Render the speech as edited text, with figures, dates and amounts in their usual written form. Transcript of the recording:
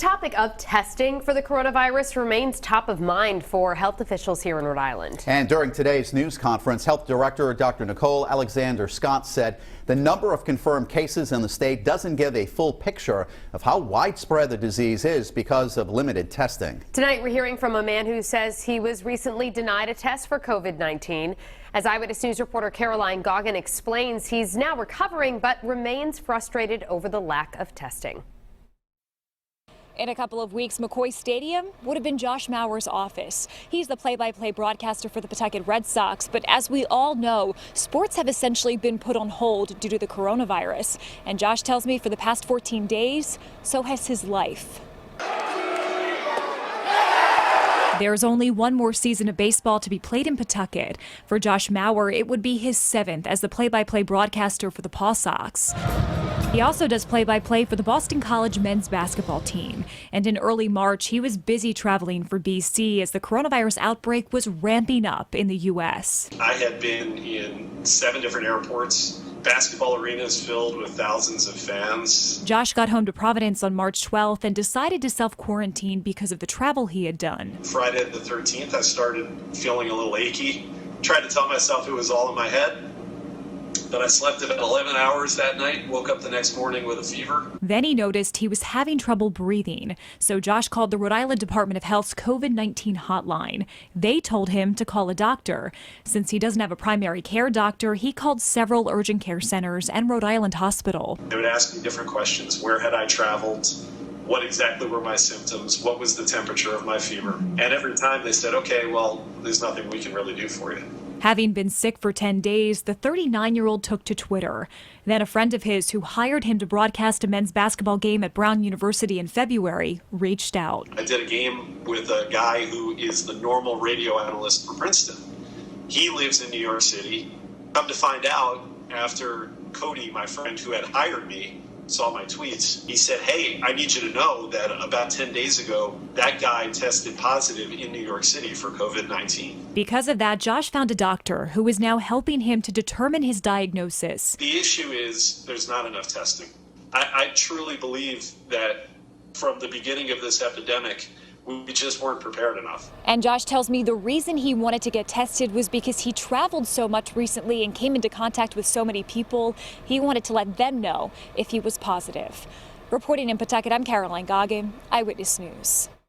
The topic of testing for the coronavirus remains top of mind for health officials here in Rhode Island. And during today's news conference, Health Director Dr. Nicole Alexander Scott said the number of confirmed cases in the state doesn't give a full picture of how widespread the disease is because of limited testing. Tonight, we're hearing from a man who says he was recently denied a test for COVID-19. As Eyewitness News reporter Caroline Goggin explains, he's now recovering but remains frustrated over the lack of testing. In a couple of weeks, McCoy Stadium would have been Josh Maurer's office. He's the play-by-play broadcaster for the Pawtucket Red Sox. But as we all know, sports have essentially been put on hold due to the coronavirus. And Josh tells me for the past 14 days, so has his life. There's only one more season of baseball to be played in Pawtucket. For Josh Maurer, it would be his 7th as the play-by-play broadcaster for the Paw Sox. He also does play-by-play for the Boston College men's basketball team. And in early March, he was busy traveling for BC as the coronavirus outbreak was ramping up in the U.S. I had been in 7 different airports, basketball arenas filled with thousands of fans. Josh got home to Providence on March 12th and decided to self-quarantine because of the travel he had done. Friday the 13th, I started feeling a little achy. Tried to tell myself it was all in my head. But I slept about 11 hours that night, woke up the next morning with a fever. Then he noticed he was having trouble breathing. So Josh called the Rhode Island Department of Health's COVID-19 hotline. They told him to call a doctor. Since he doesn't have a primary care doctor, he called several urgent care centers and Rhode Island Hospital. They would ask me different questions. Where had I traveled? What exactly were my symptoms? What was the temperature of my fever? And every time they said, okay, well, there's nothing we can really do for you. Having been sick for 10 days, the 39-year-old took to Twitter. Then a friend of his who hired him to broadcast a men's basketball game at Brown University in February reached out. I did a game with a guy who is the normal radio analyst for Princeton. He lives in New York City. Come to find out, after Cody, my friend who had hired me, saw my tweets, he said, hey, I need you to know that about 10 days ago, that guy tested positive in New York City for COVID-19. Because of that, Josh found a doctor who is now helping him to determine his diagnosis. The issue is there's not enough testing. I truly believe that from the beginning of this epidemic, we just weren't prepared enough. And Josh tells me the reason he wanted to get tested was because he traveled so much recently and came into contact with so many people. He wanted to let them know if he was positive. Reporting in Pawtucket, I'm Caroline Goggin, Eyewitness News.